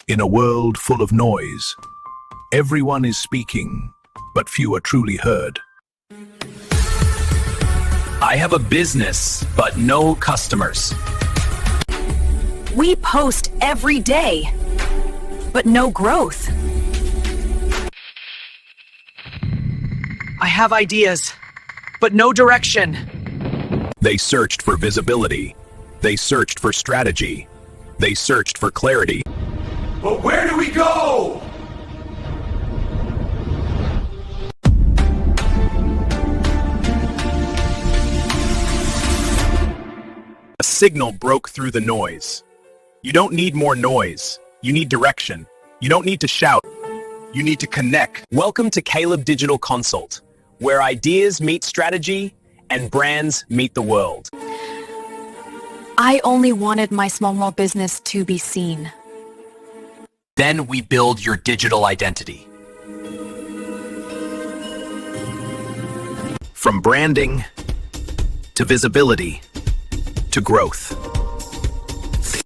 In a world full of noise, everyone is speaking, but few are truly heard. I have a business, but no customers. We post every day, but no growth. I have ideas, but no direction. They searched for visibility. They searched for strategy. They searched for clarity. But where do we go? A signal broke through the noise. You don't need more noise. You need direction. You don't need to shout. You need to connect. Welcome to Caleb Digital Consult, where ideas meet strategy and brands meet the world. I only wanted my small business to be seen. Then we build your digital identity. From branding to visibility to growth.